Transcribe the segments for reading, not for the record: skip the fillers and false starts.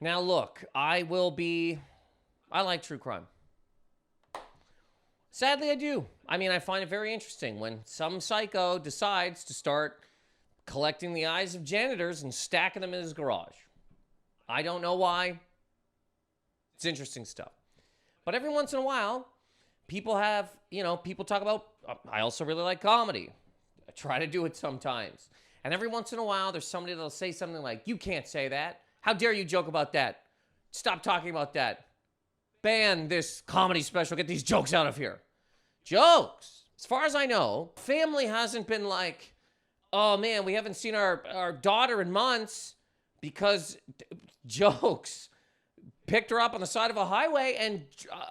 Now, look, I like true crime. Sadly, I do. I mean, I find it very interesting when some psycho decides to start collecting the eyes of janitors and stacking them in his garage. I don't know why. It's interesting stuff. But every once in a while, people talk about, I also really like comedy. I try to do it sometimes. And every once in a while, there's somebody that'll say something like, you can't say that. How dare you joke about that? Stop talking about that. Ban this comedy special. Get these jokes out of here. Jokes. As far as I know, family hasn't been like, oh man, we haven't seen our daughter in months because jokes. Picked her up on the side of a highway and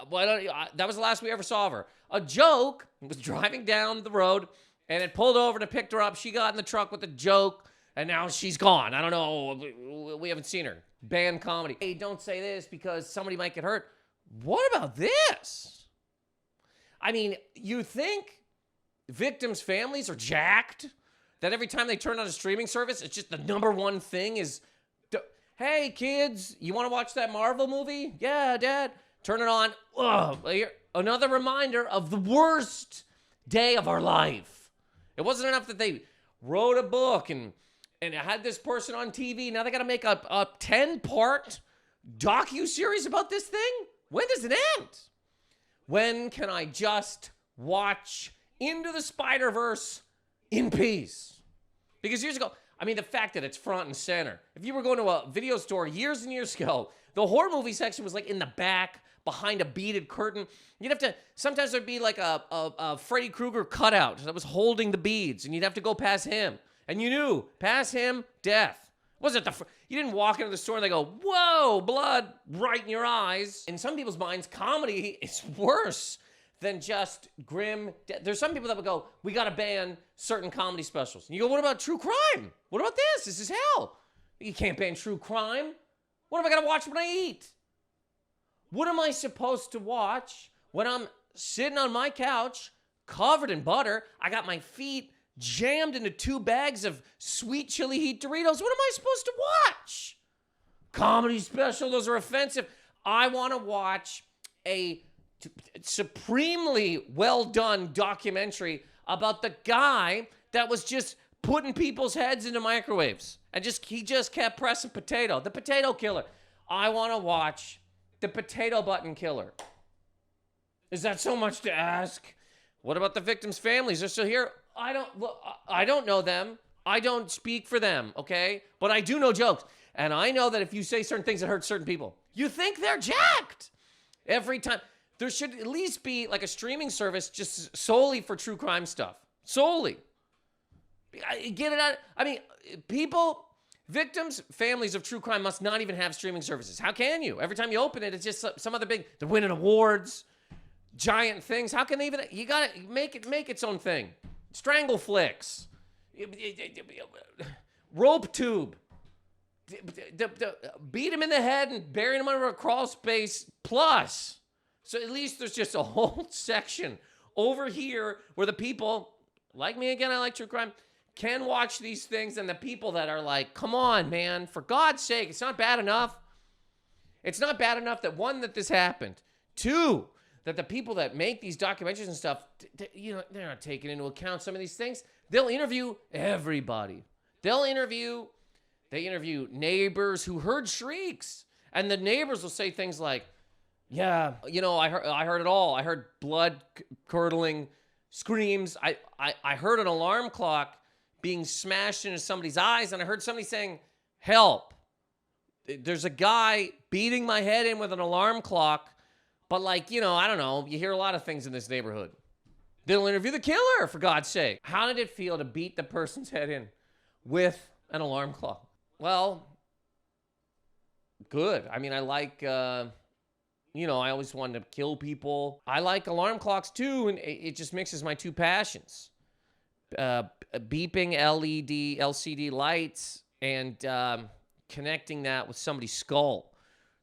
that was the last we ever saw of her. A joke was driving down the road and it pulled over and it picked her up. She got in the truck with a joke and now she's gone. I don't know. We haven't seen her. Ban comedy. Hey, don't say this because somebody might get hurt. What about this? I mean, you think victims' families are jacked? That every time they turn on a streaming service, it's just the number one thing is, hey, kids, you want to watch that Marvel movie? Yeah, Dad. Turn it on. Ugh, another reminder of the worst day of our life. It wasn't enough that they wrote a book and had this person on TV. Now they got to make a 10-part docu-series about this thing? When does it end? When can I just watch Into the Spider-Verse in peace? Because years ago, I mean, the fact that it's front and center. If you were going to a video store years and years ago, the horror movie section was like in the back, behind a beaded curtain. You'd have to, sometimes there'd be like a Freddy Krueger cutout that was holding the beads, and you'd have to go past him. And you knew, past him, death. Wasn't you didn't walk into the store and they go, whoa, blood right in your eyes. In some people's minds, comedy is worse than just grim. There's some people that would go, we got to ban certain comedy specials. And you go, what about true crime? What about this? This is hell. You can't ban true crime. What am I going to watch when I eat? What am I supposed to watch when I'm sitting on my couch, covered in butter? I got my feet jammed into 2 bags of sweet chili heat Doritos. What am I supposed to watch? Comedy special, those are offensive. I want to watch a supremely well done documentary about the guy that was just putting people's heads into microwaves and he just kept pressing potato. The potato killer. I want to watch the potato button killer. Is that so much to ask? What about the victims' families? They're still here. I don't know them. I don't speak for them, okay? But I do know jokes. And I know that if you say certain things that hurt certain people, you think they're jacked. Every time. There should at least be like a streaming service just solely for true crime stuff. Solely. Get it out. I mean, victims, families of true crime must not even have streaming services. How can you? Every time you open it, it's just some other they're winning awards, giant things. How can they even, you gotta make its own thing. Strangle flicks. Rope tube. Beat him in the head and bury him under a crawl space plus. So at least there's just a whole section over here where the people, like me again, I like true crime, can watch these things, and the people that are like, come on, man, for God's sake, it's not bad enough. It's not bad enough that, 1, that this happened. 2, that the people that make these documentaries and stuff, they're not taking into account some of these things. They'll interview everybody. They interview neighbors who heard shrieks, and the neighbors will say things like, yeah, I heard it all. I heard blood-curdling screams. I heard an alarm clock being smashed into somebody's eyes, and I heard somebody saying, help. There's a guy beating my head in with an alarm clock, but I don't know. You hear a lot of things in this neighborhood. They'll interview the killer, for God's sake. How did it feel to beat the person's head in with an alarm clock? Well, good. I mean, I like... I always wanted to kill people. I like alarm clocks too, and it just mixes my 2 passions. Beeping LCD lights and connecting that with somebody's skull.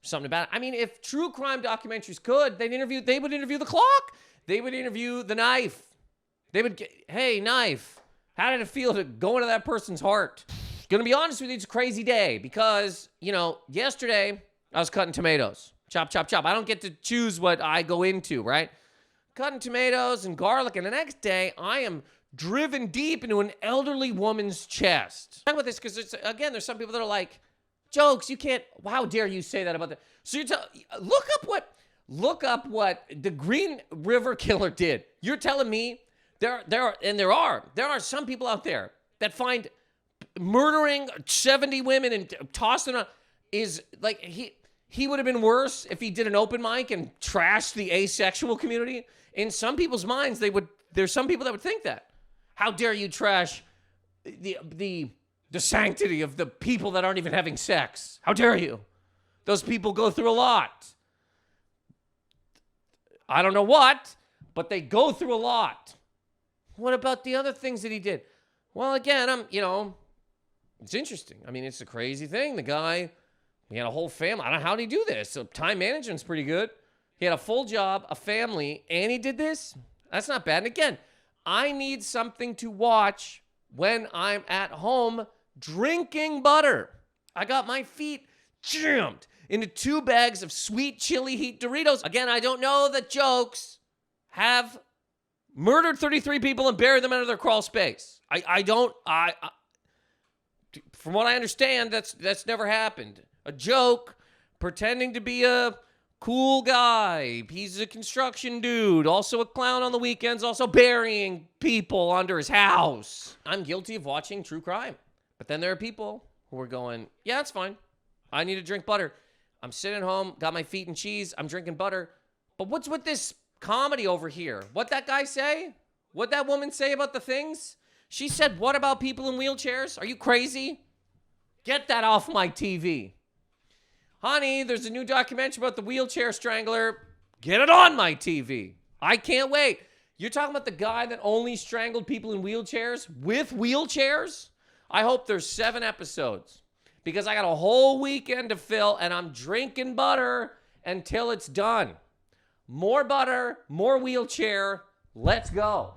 Something about it. I mean, if true crime documentaries could, they would interview the clock. They would interview the knife. They would get, hey, knife, how did it feel to go into that person's heart? Gonna be honest with you, it's a crazy day because, yesterday I was cutting tomatoes. Chop, chop, chop. I don't get to choose what I go into, right? Cutting tomatoes and garlic. And the next day, I am driven deep into an elderly woman's chest. Talk about this because, there's some people that are like, jokes, you can't, how dare you say that about that? So look up what the Green River Killer did. You're telling me there are some people out there that find murdering 70 women and tossing them is like, he would have been worse if he did an open mic and trashed the asexual community. In some people's minds, there's some people that would think that. How dare you trash the sanctity of the people that aren't even having sex? How dare you? Those people go through a lot. I don't know what, but they go through a lot. What about the other things that he did? Well, again, it's interesting. I mean, it's a crazy thing. The guy, he had a whole family. I don't know how did he do this. So time management's pretty good. He had a full job, a family, and he did this. That's not bad. And again, I need something to watch when I'm at home drinking butter. I got my feet jammed into 2 bags of sweet chili heat Doritos. Again, I don't know that jokes have murdered 33 people and buried them under their crawl space. From what I understand, that's never happened. A joke pretending to be a cool guy. He's a construction dude, also a clown on the weekends, also burying people under his house. I'm guilty of watching true crime. But then there are people who are going, yeah, that's fine. I need to drink butter. I'm sitting home, got my feet in cheese, I'm drinking butter. But what's with this comedy over here? What'd that guy say? What'd that woman say about the things? She said, what about people in wheelchairs? Are you crazy? Get that off my TV. Honey, there's a new documentary about the wheelchair strangler. Get it on my TV. I can't wait. You're talking about the guy that only strangled people in wheelchairs with wheelchairs? I hope there's 7 episodes because I got a whole weekend to fill and I'm drinking butter until it's done. More butter, more wheelchair. Let's go.